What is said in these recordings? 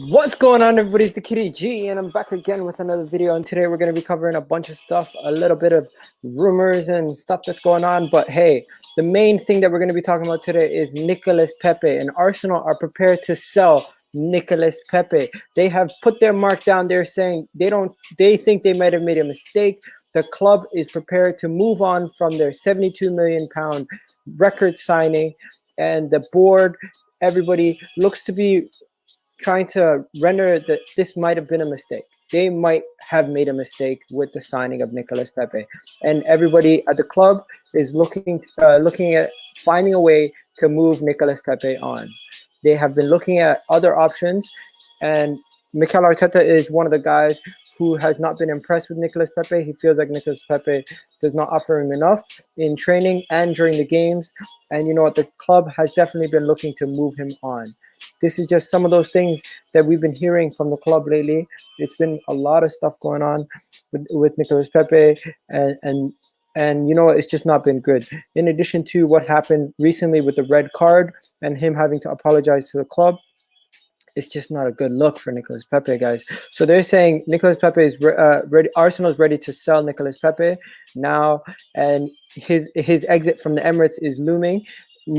What's going on, everybody? It's TheKidEG, and I'm back again with another video. And today we're going to be covering a bunch of stuff, a little bit of rumors and stuff that's going on. But hey, the main thing that we're going to be talking about today is Nicolas Pepe. And Arsenal are prepared to sell Nicolas Pepe. They have put their mark down. They're saying they think they might have made a mistake. The club is prepared to move on from their £72 million record signing, and the board, everybody looks to be trying to render that this might have been a mistake. They might have made a mistake with the signing of Nicolas Pepe, and everybody at the club is looking at finding a way to move Nicolas Pepe on. They have been looking at other options, and Mikel Arteta is one of the guys who has not been impressed with Nicolas Pepe. He feels like Nicolas Pepe does not offer him enough in training and during the games. And you know what? The club has definitely been looking to move him on. This is just some of those things that we've been hearing from the club lately. It's been a lot of stuff going on with Nicolas Pepe, and you know, it's just not been good. In addition to what happened recently with the red card and him having to apologize to the club, it's just not a good look for Nicolas Pepe, guys. So they're saying Nicolas Pepe is ready. Arsenal's ready to sell Nicolas Pepe now, and his exit from the Emirates is looming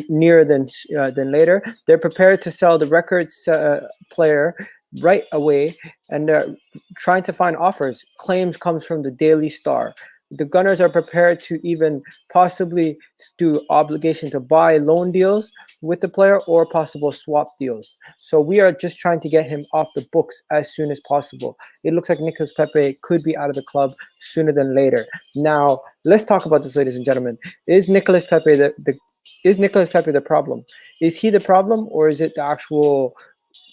nearer than later. They're prepared to sell the records player right away, and they're trying to find offers. Claims comes from the Daily Star. The Gunners are prepared to even possibly do obligation to buy loan deals with the player or possible swap deals. So we are just trying to get him off the books as soon as possible. It looks like Nicolas Pepe could be out of the club sooner than later. Now, let's talk about this, ladies and gentlemen. Is Nicolas Pepe the problem? Is he the problem, or is it the actual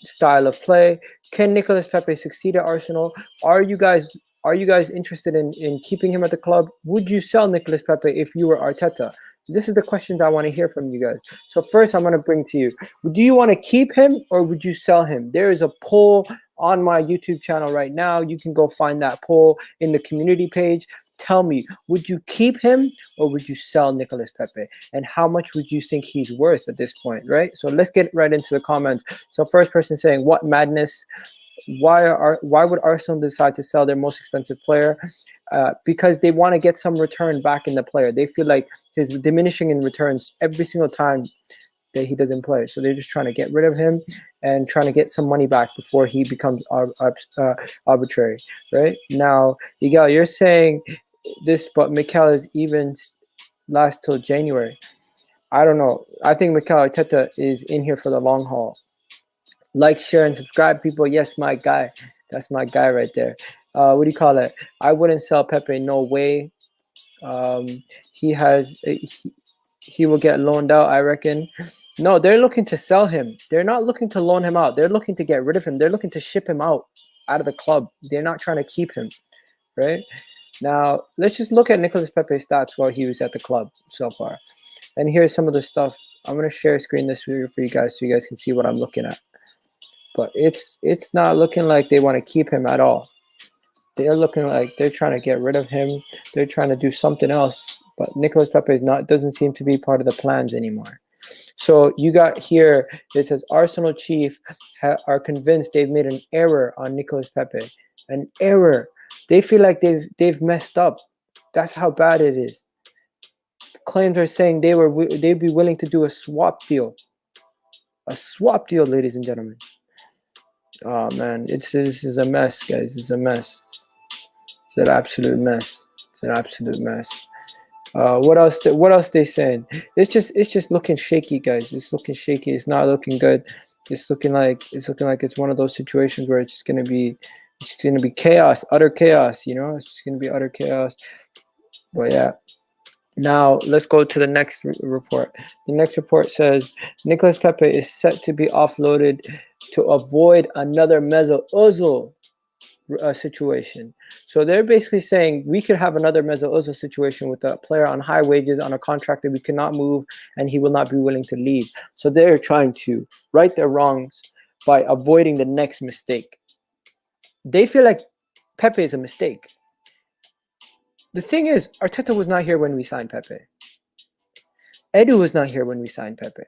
style of play? Can Nicolas Pepe succeed at Arsenal? Are you guys interested in keeping him at the club? Would you sell Nicolas Pepe if you were Arteta? This is the questions I want to hear from you guys. So first, I'm going to bring to you, do you want to keep him or would you sell him? There is a poll on my YouTube channel right now. You can go find that poll in the community page. Tell me, would you keep him or would you sell Nicolas Pepe? And how much would you think he's worth at this point, right? So let's get right into the comments. So first person saying, what madness? Why would Arsenal decide to sell their most expensive player? Because they want to get some return back in the player. They feel like he's diminishing in returns every single time that he doesn't play. So they're just trying to get rid of him and trying to get some money back before he becomes arbitrary, right? Now, Egal, you're saying this, but Mikel is even last till January. I don't know. I think Mikel Arteta is in here for the long haul. Like, share, and subscribe, people. Yes, my guy. That's my guy right there. What do you call it? I wouldn't sell Pepe. No way. He will get loaned out, I reckon. No, they're looking to sell him. They're not looking to loan him out. They're looking to get rid of him. They're looking to ship him out of the club. They're not trying to keep him, right? Now, let's just look at Nicolas Pepe's stats while he was at the club so far. And here's some of the stuff. I'm going to share screen this for you guys so you guys can see what I'm looking at. But it's not looking like they want to keep him at all. They're looking like they're trying to get rid of him. They're trying to do something else. But Nicolas Pepe doesn't seem to be part of the plans anymore. So you got here, it says Arsenal chief are convinced they've made an error on Nicolas Pepe. An error. They feel like they've messed up. That's how bad it is. Claims are saying they'd be willing to do a swap deal. A swap deal, ladies and gentlemen. Oh man, this is a mess, guys. It's a mess. It's an absolute mess. It's an absolute mess. What else they saying? It's just looking shaky, guys. It's looking shaky. It's not looking good. It's looking like it's one of those situations where it's gonna be chaos, utter chaos. You know, it's just gonna be utter chaos. But yeah. Now, let's go to the next report. The next report says Nicolas Pepe is set to be offloaded to avoid another Mezzo Ozil. situation. So they're basically saying we could have another Mesut Ozil situation with a player on high wages on a contract that we cannot move, and he will not be willing to leave. So they're trying to right their wrongs by avoiding the next mistake. They feel like Pepe is a mistake. The thing is, Arteta was not here when we signed Pepe. Edu was not here when we signed Pepe.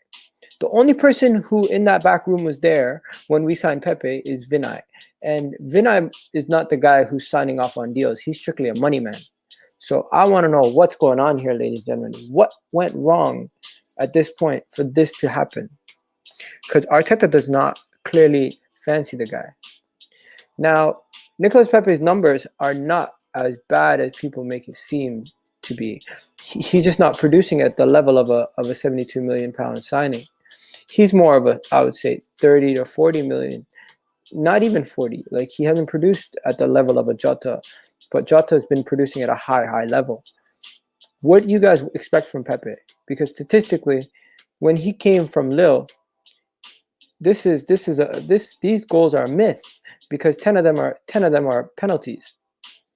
The only person who in that back room was there when we signed Pepe is Vinay. And Vinay is not the guy who's signing off on deals. He's strictly a money man. So I want to know what's going on here, ladies and gentlemen. What went wrong at this point for this to happen? Because Arteta does not clearly fancy the guy. Now, Nicolas Pepe's numbers are not as bad as people make it seem to be. He's just not producing at the level of a 72 million pound signing. He's more of a, I would say, 30 to 40 million, not even 40. Like, he hasn't produced at the level of a Jota, but Jota has been producing at a high level. What do you guys expect from Pepe? Because statistically, when he came from Lille, these goals are a myth, because 10 of them are penalties.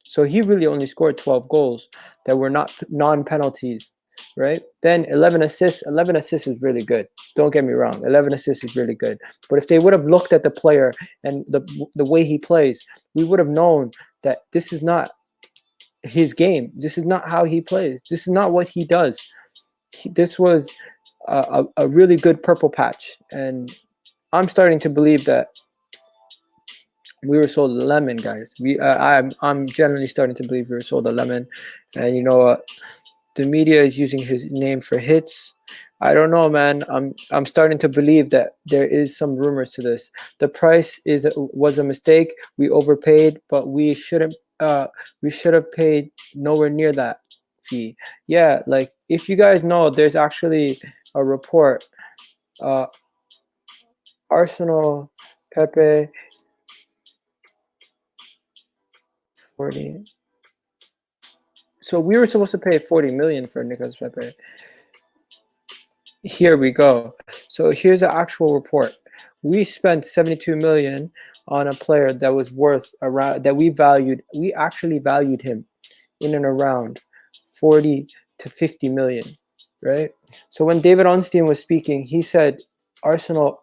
So he really only scored 12 goals that were not non-penalties, right? Then 11 assists. 11 assists is really good. Don't get me wrong. 11 assists is really good. But if they would have looked at the player and the way he plays, we would have known that this is not his game. This is not how he plays. This is not what he does. This was a really good purple patch. And I'm starting to believe that we were sold a lemon, guys. I'm generally starting to believe we were sold a lemon. And you know what? The media is using his name for hits. I don't know, man. I'm starting to believe that there is some rumors to this. The price was a mistake. We overpaid, but we shouldn't. We should have paid nowhere near that fee. Yeah, like, if you guys know, there's actually a report. Arsenal, Pepe, 40. So we were supposed to pay 40 million for Nicolas Pepe. Here we go. So here's the actual report. We spent 72 million on a player that was worth around, that we actually valued him in and around 40 to 50 million, right? So when David Ornstein was speaking, he said Arsenal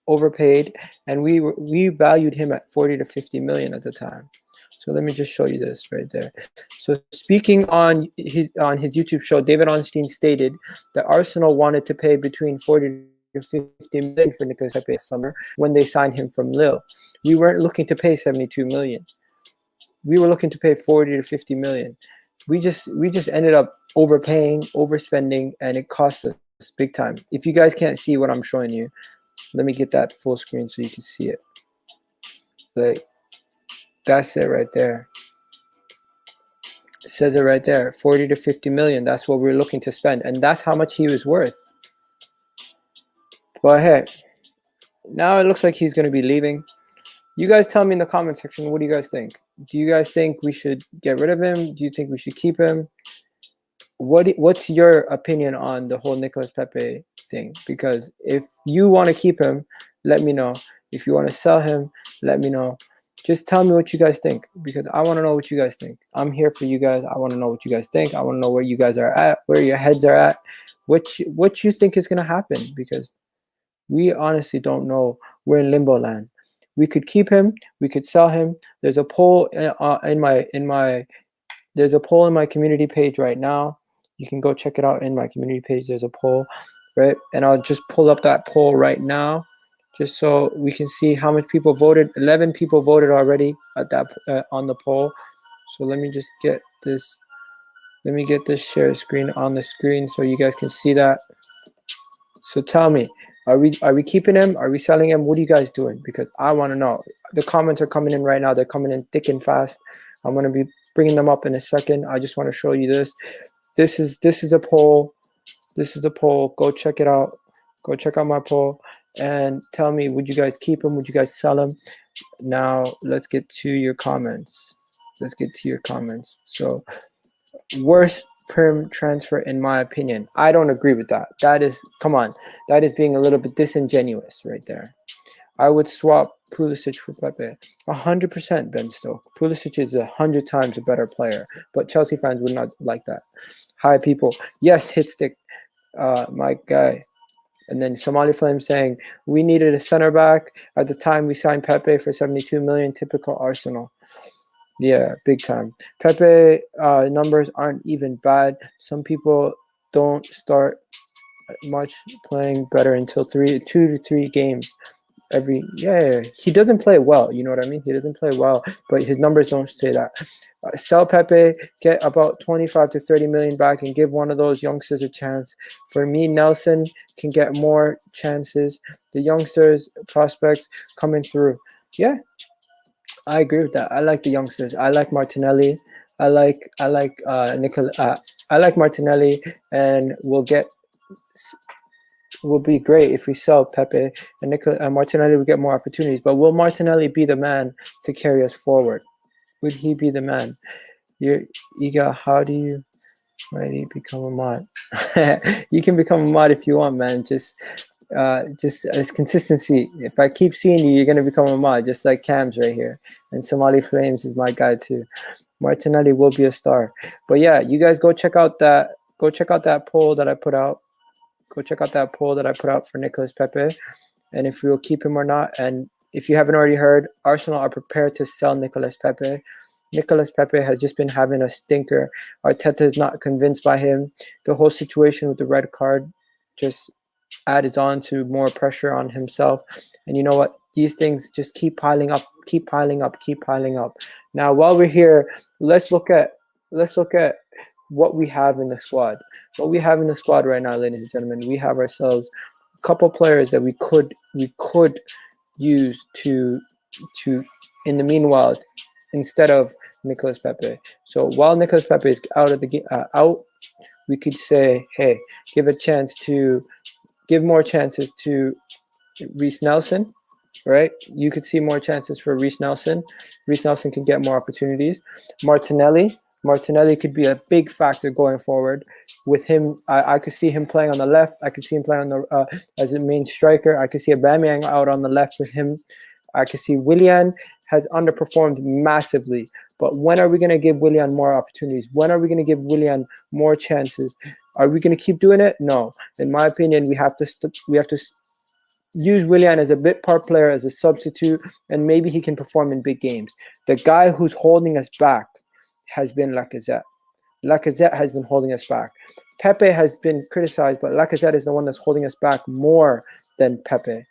overpaid, and we valued him at 40 to 50 million at the time. So let me just show you this right there. So speaking on his YouTube show, David Ornstein stated that Arsenal wanted to pay between 40 to 50 million for Nicolas Pepe this summer when they signed him from Lille. We weren't looking to pay 72 million. We were looking to pay 40 to 50 million. We just ended up overpaying, overspending, and it cost us big time. If you guys can't see what I'm showing you, let me get that full screen so you can see it. Like, that's it right there. It says it right there, 40 to 50 million. That's what we're looking to spend, and that's how much he was worth. But hey, now it looks like he's going to be leaving. You guys tell me in the comment section, what do you guys think? Do you guys think we should get rid of him? Do you think we should keep him? What's your opinion on the whole Nicolas Pepe thing? Because if you want to keep him, let me know. If you want to sell him, let me know. Just tell me what you guys think, because I want to know what you guys think. I'm here for you guys. I want to know what you guys think. I want to know where you guys are at, where your heads are at, what you think is going to happen, because we honestly don't know. We're in limbo land. We could keep him. We could sell him. There's a poll in my community page right now. You can go check it out in my community page. There's a poll, right? And I'll just pull up that poll right now, just so we can see how much people voted. 11 people voted already at that on the poll. So let me just get this. Let me get this share screen on the screen so you guys can see that. So tell me, are we keeping him? Are we selling him? What are you guys doing? Because I want to know. The comments are coming in right now. They're coming in thick and fast. I'm going to be bringing them up in a second. I just want to show you this. This is a poll. This is the poll. Go check it out. Go check out my poll and tell me, would you guys keep him? Would you guys sell him? Now let's get to your comments. Let's get to your comments. So, worst perm transfer in my opinion. I don't agree with that. That is, come on, that is being a little bit disingenuous right there. I would swap Pulisic for Pepe. 100%, Ben Stoke. Pulisic is 100 times a better player, but Chelsea fans would not like that. Hi, people. Yes, Hitstick, my guy. And then Somali Flame saying, we needed a center back. At the time, we signed Pepe for 72 million, typical Arsenal. Yeah, big time. Pepe numbers aren't even bad. Some people don't start much playing better until 2 to 3 games. He doesn't play well, you know what I mean? He doesn't play well, but his numbers don't say that. Sell Pepe, get about 25 to 30 million back, and give one of those youngsters a chance. For me, Nelson can get more chances. The youngsters prospects coming through. Yeah, I agree with that. I like the youngsters. I like Martinelli. I like Nicola. I like Martinelli, and will be great if we sell Pepe and Martinelli will get more opportunities. But will Martinelli be the man to carry us forward? Would he be the man? Egal, how do you ready become a mod? You can become a mod if you want, man. Just as consistency. If I keep seeing you, you're gonna become a mod, just like Cam's right here. And Somali Flames is my guy too. Martinelli will be a star. But yeah, you guys go check out that poll that I put out. Go check out that poll that I put out for Nicolas Pepe, and if we will keep him or not. And if you haven't already heard, Arsenal are prepared to sell Nicolas Pepe. Nicolas Pepe has just been having a stinker. Arteta is not convinced by him. The whole situation with the red card just added on to more pressure on himself. And you know what? These things just keep piling up. Now, while we're here, let's look at what we have in the squad. What we have in the squad right now, ladies and gentlemen, we have ourselves a couple players that we could use to in the meanwhile, instead of Nicolas Pepe. So while Nicolas Pepe is out of the out, we could say, hey, give more chances to Reece Nelson, right? You could see more chances for Reece Nelson. Reece Nelson can get more opportunities. Martinelli could be a big factor going forward. With him, I could see him playing on the left. I could see him playing on the as a main striker. I could see Aubameyang out on the left with him. I could see Willian has underperformed massively. But when are we going to give Willian more opportunities? When are we going to give Willian more chances? Are we going to keep doing it? No. In my opinion, we have to use Willian as a bit part player, as a substitute, and maybe he can perform in big games. The guy who's holding us back has been Lacazette. Lacazette has been holding us back. Pepe has been criticized, but Lacazette is the one that's holding us back more than Pepe,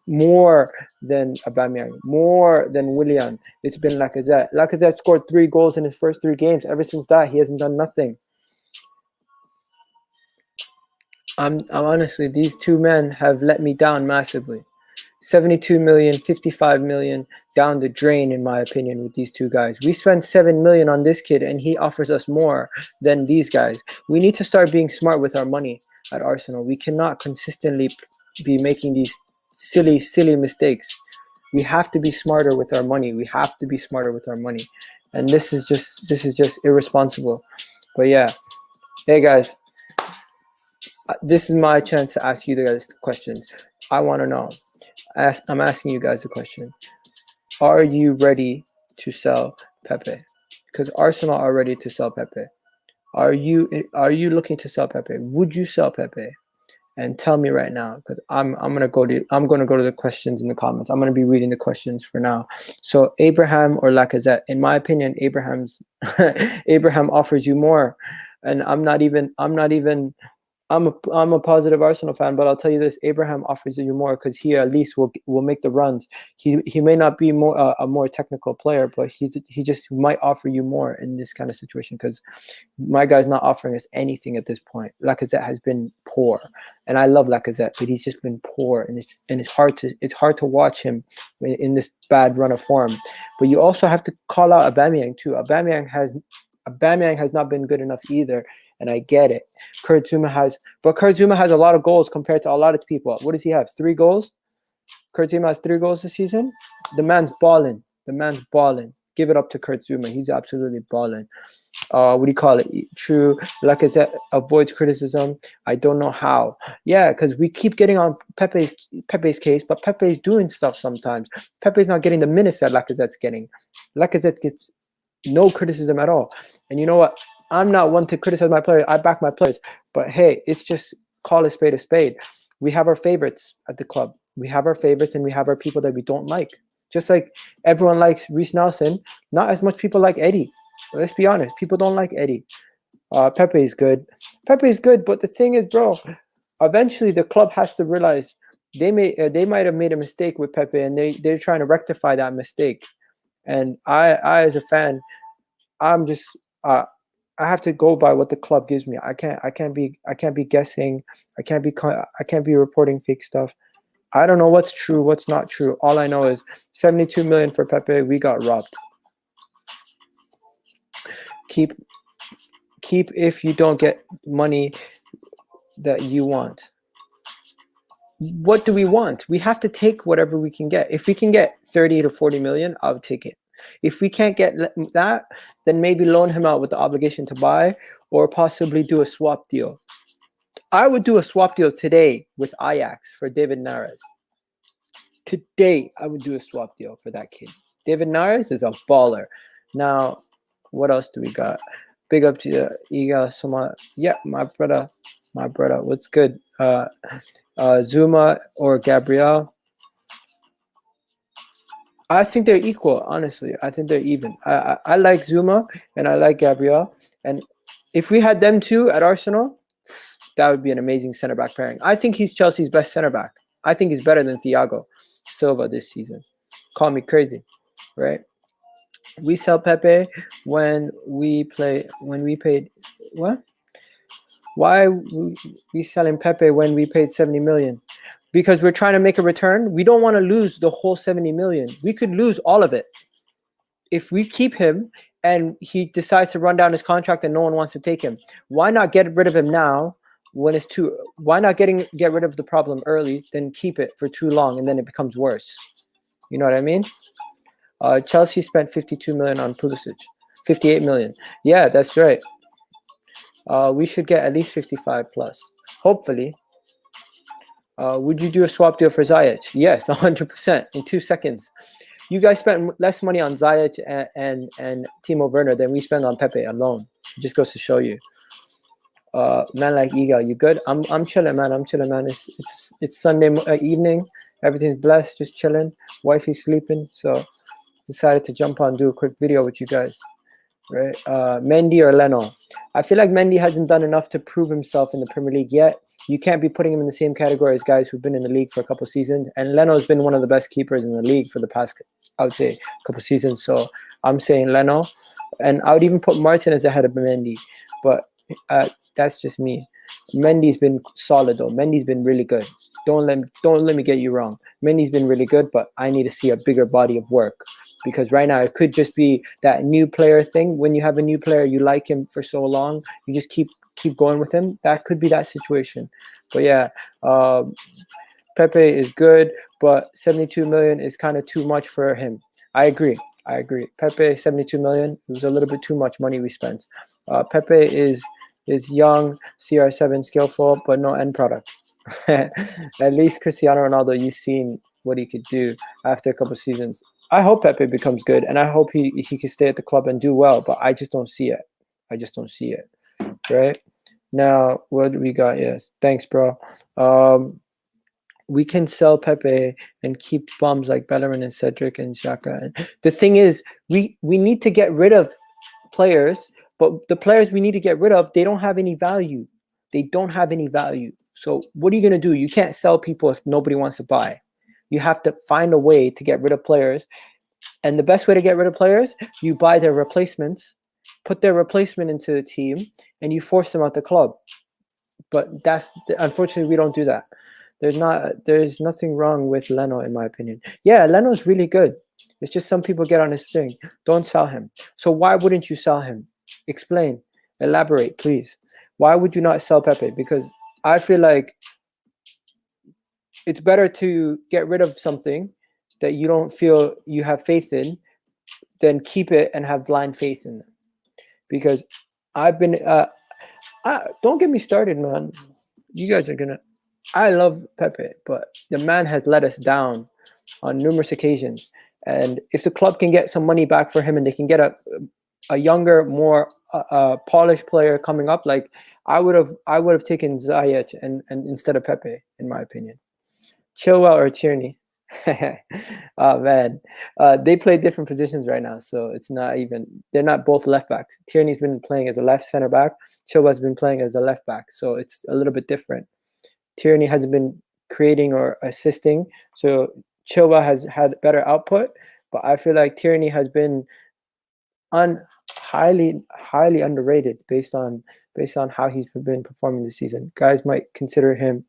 more than Aubameyang, more than Willian. It's been Lacazette. Lacazette scored 3 goals in his first 3 games. Ever since that, he hasn't done nothing. I'm honestly, these 2 men have let me down massively. 72 million, 55 million down the drain, in my opinion, with these 2 guys. We spent 7 million on this kid, and he offers us more than these guys. We need to start being smart with our money at Arsenal. We cannot consistently be making these silly mistakes. We have to be smarter with our money. And this is just irresponsible. But yeah, hey guys, this is my chance to ask you guys questions. I want to know. I'm asking you guys a question. Are you ready to sell Pepe? Because Arsenal are ready to sell Pepe. Are you looking to sell Pepe? Would you sell Pepe? And tell me right now, because I'm gonna go to the questions in the comments. I'm gonna be reading the questions for now. So Abraham or Lacazette? In my opinion, Abraham offers you more, and I'm a positive Arsenal fan, but I'll tell you this: Abraham offers you more because he at least will make the runs. He may not be a more technical player, but he just might offer you more in this kind of situation because my guy's not offering us anything at this point. Lacazette has been poor, and I love Lacazette, but he's just been poor, and it's hard to watch him in this bad run of form. But you also have to call out Aubameyang too. Aubameyang has not been good enough either, and I get it. Kurt Zouma has a lot of goals compared to a lot of people. What does he have? 3 goals? Kurt Zouma has 3 goals this season? The man's balling. Give it up to Kurt Zouma. He's absolutely balling. what do you call it? True. Lacazette avoids criticism. I don't know how. Yeah, because we keep getting on Pepe's case, but Pepe's doing stuff sometimes. Pepe's not getting the minutes that Lacazette's getting. Lacazette gets no criticism at all. And you know what? I'm not one to criticize my players. I back my players. But hey, it's just call a spade a spade. We have our favorites at the club. We have our favorites and we have our people that we don't like. Just like everyone likes Reece Nelson, not as much people like Eddie. Let's be honest. People don't like Eddie. Pepe is good. Pepe is good, but the thing is, bro, eventually the club has to realize they might have made a mistake with Pepe, and they're trying to rectify that mistake. And I as a fan, I'm just I have to go by what the club gives me. I can't be guessing. I can't be reporting fake stuff. I don't know what's true, what's not true. All I know is 72 million for Pepe. We got robbed. Keep if you don't get money that you want. What do we want? We have to take whatever we can get. If we can get 30 to 40 million, I'll take it. If we can't get that, then maybe loan him out with the obligation to buy, or possibly do a swap deal. I would do a swap deal today with Ajax for David Neres. Today, I would do a swap deal for that kid. David Neres is a baller. Now, what else do we got? Big up to Egal. Yeah, my brother. What's good? Zuma or Gabriel? I think they're equal, honestly. I think they're even. I like Zuma and I like Gabriel. And if we had them two at Arsenal, that would be an amazing center back pairing. I think he's Chelsea's best center back. I think he's better than Thiago Silva this season. Call me crazy, right? We sell Pepe when we paid what? Why we selling Pepe when we paid 70 million? Because we're trying to make a return. We don't want to lose the whole 70 million. We could lose all of it. If we keep him and he decides to run down his contract and no one wants to take him, why not get rid of him now when it's too? Why not get rid of the problem early, then keep it for too long and then it becomes worse? You know what I mean? Chelsea spent 52 million on Pulisic. 58 million. Yeah, that's right. We should get at least 55 plus. Hopefully. Would you do a swap deal for Ziyech? Yes, 100% in 2 seconds. You guys spent less money on Ziyech and Timo Werner than we spend on Pepe alone. It just goes to show you. Man like Egal, you good? I'm chilling, man. It's Sunday evening. Everything's blessed, just chilling. Wifey's sleeping, so decided to jump on, do a quick video with you guys. Right? Mendy or Leno? I feel like Mendy hasn't done enough to prove himself in the Premier League yet. You can't be putting him in the same category as guys who've been in the league for a couple seasons. And Leno's been one of the best keepers in the league for the past, I would say, couple seasons. So I'm saying Leno. And I would even put Martinez ahead of Mendy. But that's just me. Mendy's been solid, though. Mendy's been really good. Don't let me get you wrong. Mendy's been really good, but I need to see a bigger body of work. Because right now, it could just be that new player thing. When you have a new player, you like him for so long, you just keep going with him. That could be that situation. But yeah, Pepe is good, but 72 million is kind of too much for him. I agree. Pepe, 72 million, it was a little bit too much money we spent. Pepe is young, CR7 skillful, but no end product. At least Cristiano Ronaldo, you've seen what he could do after a couple seasons. I hope Pepe becomes good, and I hope he can stay at the club and do well, but I just don't see it. Right? Now, what do we got? Yes. Thanks, bro. We can sell Pepe and keep bums like Bellerin and Cedric and Xhaka. And the thing is, we need to get rid of players, but the players we need to get rid of, they don't have any value. So what are you going to do? You can't sell people if nobody wants to buy. You have to find a way to get rid of players. And the best way to get rid of players, you buy their replacements, put their replacement into the team, and you force them out the club. But unfortunately, we don't do that. There's nothing wrong with Leno, in my opinion. Yeah, Leno's really good. It's just some people get on his thing. Don't sell him. So why wouldn't you sell him? Explain. Elaborate, please. Why would you not sell Pepe? Because I feel like it's better to get rid of something that you don't feel you have faith in than keep it and have blind faith in it. because I've been don't get me started, man. You guys are gonna. I love Pepe, but the man has let us down on numerous occasions. And if the club can get some money back for him, and they can get a younger, more polished player coming up, like I would have taken Ziyech and instead of Pepe, in my opinion. Chilwell or Tierney. Oh man, they play different positions right now, so it's not even. They're not both left backs. Tierney's been playing as a left center back. Chilwell's been playing as a left back, so it's a little bit different. Tierney hasn't been creating or assisting, so Chilwell has had better output. But I feel like Tierney has been highly underrated based on how he's been performing this season. Guys might consider him.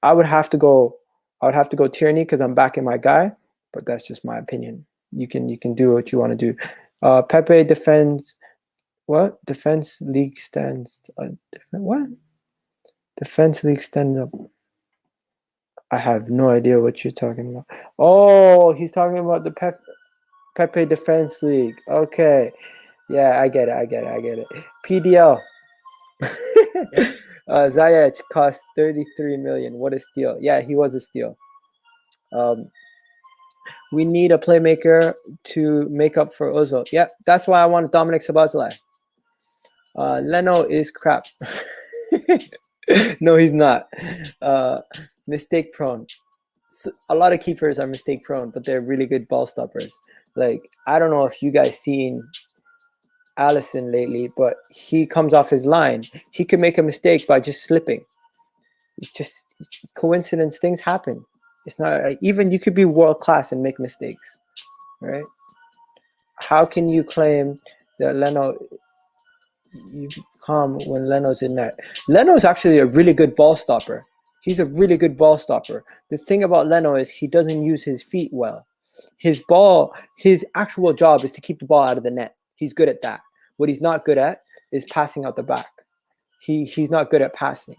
I would have to go Tierney because I'm backing my guy, but that's just my opinion. You can do what you want to do. Pepe defends what? Defense league stands what? Defense league stand up. I have no idea what you're talking about. Oh, he's talking about the Pepe Defense League. Okay. Yeah, I get it. PDL. Ziyech cost 33 million. What a steal. Yeah, he was a steal. We need a playmaker to make up for Ozil. Yeah, that's why I want Dominic Szoboszlai. Leno is crap. No, he's not. Mistake prone. So, a lot of keepers are mistake prone, but they're really good ball stoppers. Like, I don't know if you guys seen Allison lately, but he comes off his line. He could make a mistake by just slipping. It's just coincidence. Things happen. It's not even you could be world class and make mistakes, right? How can you claim that Leno? You calm when Leno's in net. Leno's actually a really good ball stopper. He's a really good ball stopper. The thing about Leno is he doesn't use his feet well. His actual job is to keep the ball out of the net. He's good at that. What he's not good at is passing out the back. He's not good at passing.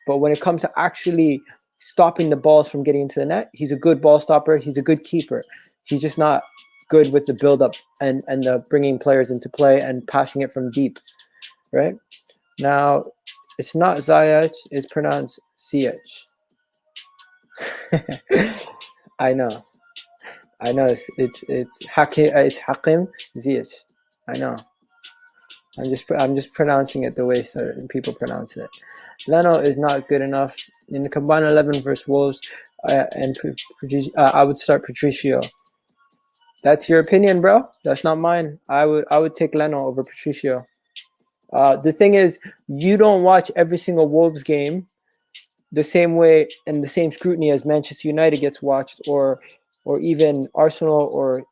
But when it comes to actually stopping the balls from getting into the net, he's a good ball stopper. He's a good keeper. He's just not good with the build-up and the bringing players into play and passing it from deep. Right? Now, it's not Ziyech, it's pronounced Ziyech. I know it's Hakim Ziyech. I know. I'm just pronouncing it the way certain people pronounce it. Leno is not good enough in the combined 11 versus Wolves, and I would start Patricio. That's your opinion, bro. That's not mine. I would take Leno over Patricio. The thing is, you don't watch every single Wolves game the same way and the same scrutiny as Manchester United gets watched, or even Arsenal or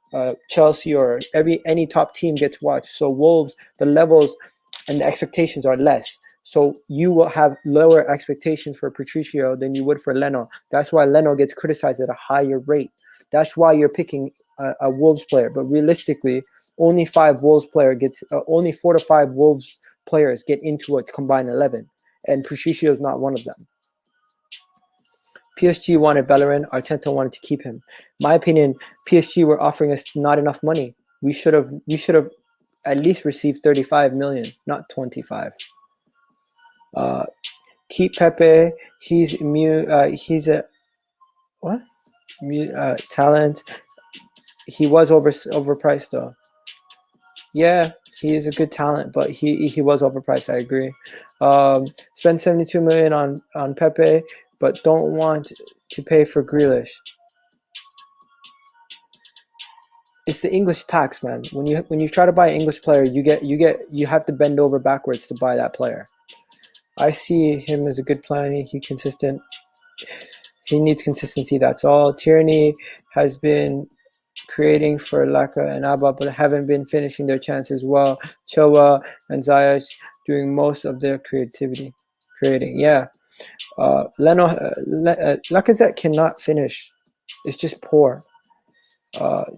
Chelsea or any top team gets watched. So Wolves, the levels and the expectations are less. So you will have lower expectations for Patricio than you would for Leno. That's why Leno gets criticized at a higher rate. That's why you're picking a Wolves player. But realistically, only 4 to 5 Wolves players get into a combined 11, and Patricio is not one of them. PSG wanted Bellerin. Arteta wanted to keep him. My opinion, PSG were offering us not enough money. We should have at least received 35 million, not 25. Keep Pepe. He's immune. He's a what? Talent. He was overpriced though. Yeah, he is a good talent, but he was overpriced. I agree. Spend 72 million on Pepe, but don't want to pay for Grealish. It's the English tax, man. When you try to buy an English player, you have to bend over backwards to buy that player. I see him as a good player. He's consistent. He needs consistency. That's all. Tierney has been creating for Laka and Abba, but haven't been finishing their chances well. Chilwell and Ziyech doing most of their creating. Yeah. Lacazette cannot finish. It's just poor.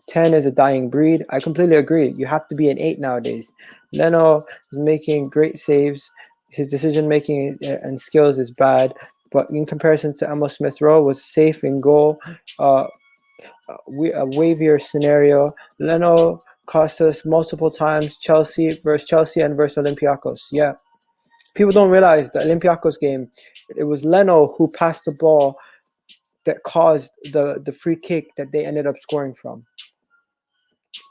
10 is a dying breed. I completely agree. You have to be an 8 nowadays. Leno is making great saves. His decision making and skills is bad, but in comparison to Emil Smith Rowe, was safe in goal. A wavier scenario. Leno cost us multiple times. Chelsea and versus Olympiacos. Yeah, people don't realize the Olympiacos game. It was Leno who passed the ball that caused the free kick that they ended up scoring from.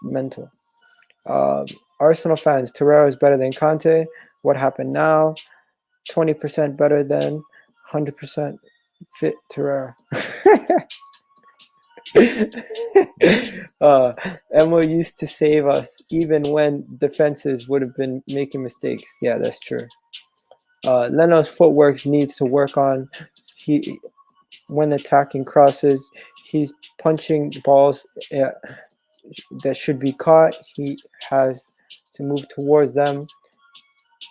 Mental. Arsenal fans, Torreira is better than Conte. What happened now? 20% better than 100% fit Torreira. Emma used to save us even when defenses would have been making mistakes. Yeah, that's true. Leno's footwork needs to work on. He, when attacking crosses, he's punching balls that should be caught. He has to move towards them.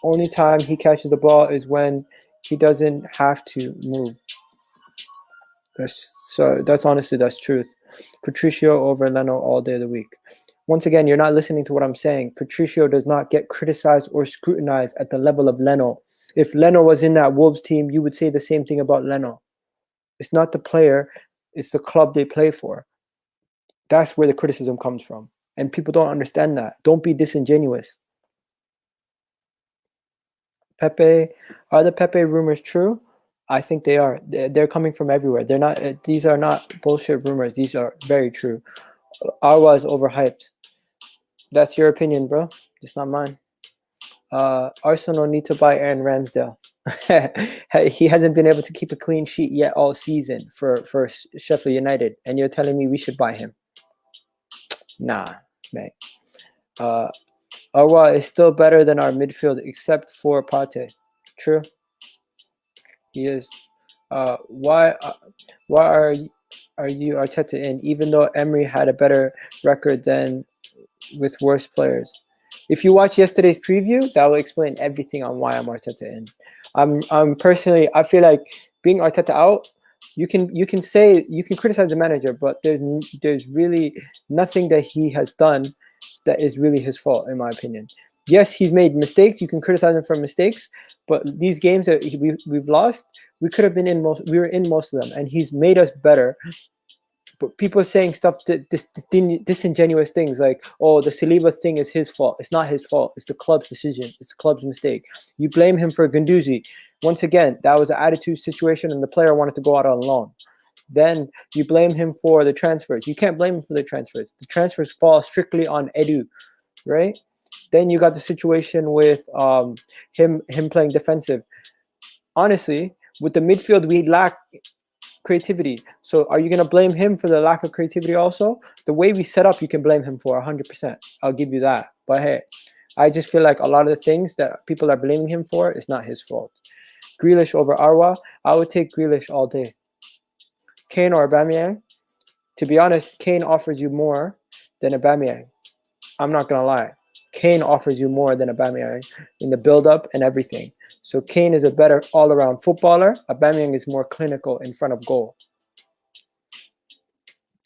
Only time he catches the ball is when he doesn't have to move. That's honestly, that's truth. Patricio over Leno all day of the week. Once again, you're not listening to what I'm saying. Patricio does not get criticized or scrutinized at the level of Leno. If Leno was in that Wolves team, you would say the same thing about Leno. It's not the player, it's the club they play for. That's where the criticism comes from. And people don't understand that. Don't be disingenuous. Pepe, are the Pepe rumors true? I think they are. They're coming from everywhere. They're not. These are not bullshit rumors. These are very true. Arwa is overhyped. That's your opinion, bro. It's not mine. Arsenal need to buy Aaron Ramsdale. He hasn't been able to keep a clean sheet yet all season for Sheffield United, and you're telling me we should buy him? Nah, mate. Arwa is still better than our midfield, except for Pate. True. He is. Why are you Arteta in? Even though Emery had a better record than with worse players. If you watch yesterday's preview, that will explain everything on why I'm Arteta in. I'm personally, I feel like being Arteta out, you can criticize the manager, but there's really nothing that he has done that is really his fault, in my opinion. Yes, he's made mistakes. You can criticize him for mistakes, but these games that we've lost, we could have been in most. We were in most of them, and he's made us better. But people are saying stuff, disingenuous things like, "Oh, the Saliba thing is his fault." It's not his fault. It's the club's decision. It's the club's mistake. You blame him for Guendouzi. Once again, that was an attitude situation, and the player wanted to go out on loan. Then you blame him for the transfers. You can't blame him for the transfers. The transfers fall strictly on Edu, right? Then you got the situation with him playing defensive. Honestly, with the midfield, we lack creativity. So are you going to blame him for the lack of creativity also? The way we set up, you can blame him for 100%. I'll give you that. But hey, I just feel like a lot of the things that people are blaming him for is not his fault. Grealish over Arwa. I would take Grealish all day. Kane or Aubameyang? To be honest, Kane offers you more than Aubameyang. I'm not going to lie. Kane offers you more than Aubameyang in the build-up and everything. So Kane is a better all-around footballer. Aubameyang is more clinical in front of goal.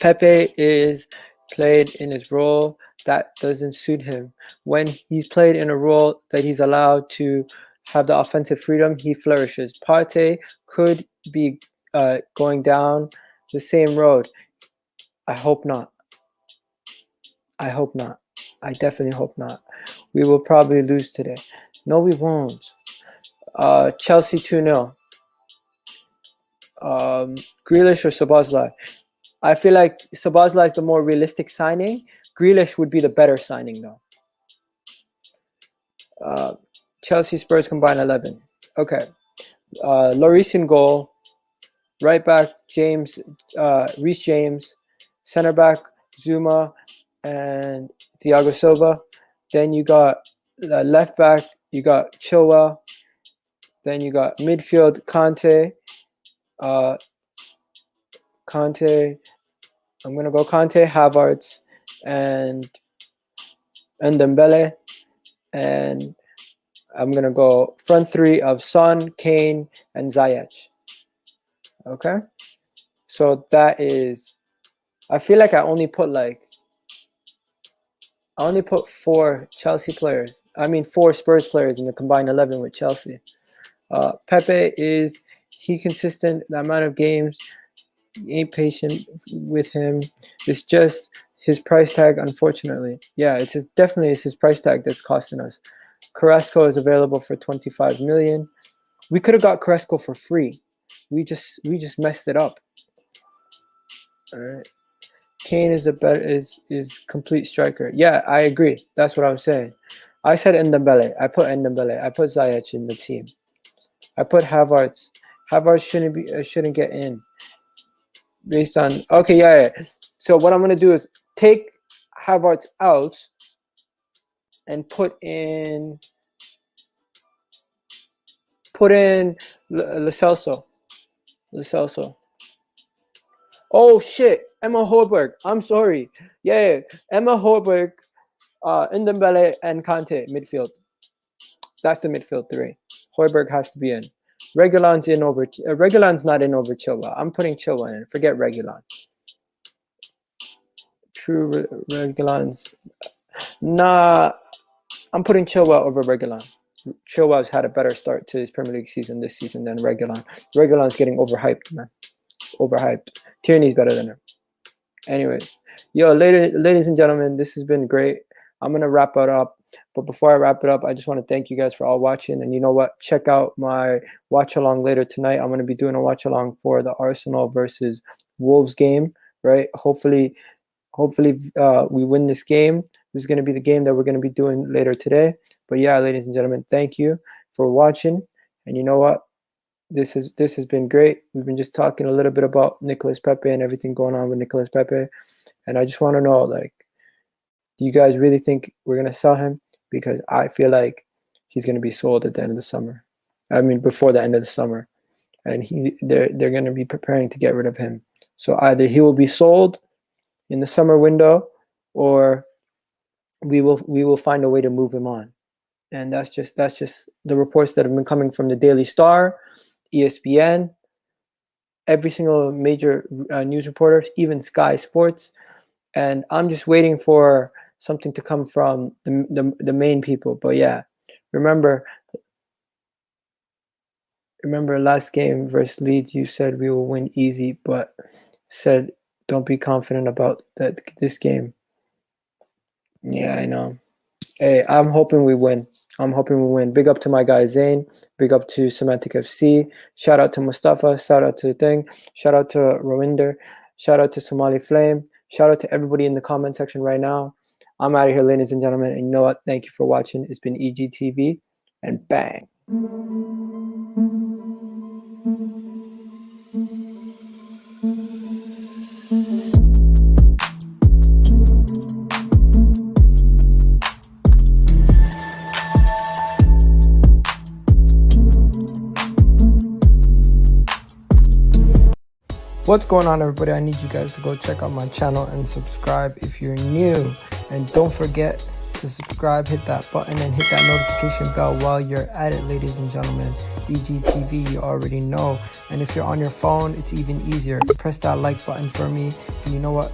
Pepe is played in his role that doesn't suit him. When he's played in a role that he's allowed to have the offensive freedom, he flourishes. Partey could be going down the same road. I hope not. I hope not. I definitely hope not. We will probably lose today. No, we won't. Chelsea 2-0. Grealish or Szoboszlai? I feel like Szoboszlai is the more realistic signing. Grealish would be the better signing, though. Chelsea Spurs combined 11. Okay. Lloris in goal. Right back, Reece James. Center back, Zuma and Thiago Silva. Then you got left back, you got Chilwell. Then you got midfield, Conte. I'm going to go Conte, Havertz, and Dembele. And I'm going to go front three of Son, Kane, and Ziyech. Okay? So that is... I feel like I only put 4 Chelsea players. I mean 4 Spurs players in the combined 11 with Chelsea. Pepe, is he consistent? The amount of games, you ain't patient with him. It's just his price tag, unfortunately. Yeah, definitely it's his price tag that's costing us. Carrasco is available for 25 million. We could have got Carrasco for free. We just messed it up. All right. Kane is is complete striker. Yeah, I agree. That's what I was saying. I said Ndombele. I put Ndombele. I put Ziyech in the team. I put Havertz. Havertz shouldn't get in. Based on yeah. So what I'm gonna do is take Havertz out and put in Lo Celso. Oh shit, Emma Højbjerg. I'm sorry. Yeah. Emma Højbjerg, Ndombele, and Kante midfield. That's the midfield three. Højbjerg has to be in. Reguilon's in over. Reguilon's not in over Chilwell. I'm putting Chilwell in. Forget Reguilon. True Reguilon's. Nah, I'm putting Chilwell over Reguilon. Chilwell's had a better start to his Premier League season this season than Reguilon. Reguilon's getting overhyped, man. Overhyped. Tierney's better than him. Anyways, ladies and gentlemen, this has been great. I'm gonna wrap it up, but before I wrap it up, I just want to thank you guys for all watching. And you know what? Check out my watch along later tonight. I'm gonna be doing a watch along for the Arsenal versus Wolves game. Right? Hopefully, we win this game. This is gonna be the game that we're gonna be doing later today. But yeah, ladies and gentlemen, thank you for watching. And you know what? This has been great. We've been just talking a little bit about Nicolas Pepe and everything going on with Nicolas Pepe. And I just want to know, like, do you guys really think we're going to sell him? Because I feel like he's going to be sold at the end of the summer. I mean, before the end of the summer. And they're going to be preparing to get rid of him. So either he will be sold in the summer window, or we will find a way to move him on. And that's just the reports that have been coming from the Daily Star, ESPN, every single major news reporter, even Sky Sports. And I'm just waiting for something to come from the main people. But yeah, remember last game versus Leeds, you said we will win easy, but said don't be confident about this game. Yeah, I know. Hey, I'm hoping we win. Big up to my guy Zayn. Big up to Semantic FC. Shout out to Mustafa. Shout out to Thing. Shout out to Rawinder. Shout out to Somali Flame. Shout out to everybody in the comment section right now. I'm out of here, ladies and gentlemen. And you know what? Thank you for watching. It's been EGTV, and bang. What's going on, everybody? I need you guys to go check out my channel and subscribe if you're new. And don't forget to subscribe, hit that button, and hit that notification bell while you're at it, ladies and gentlemen. EGTV, you already know. And if you're on your phone, it's even easier. Press that like button for me. And you know what?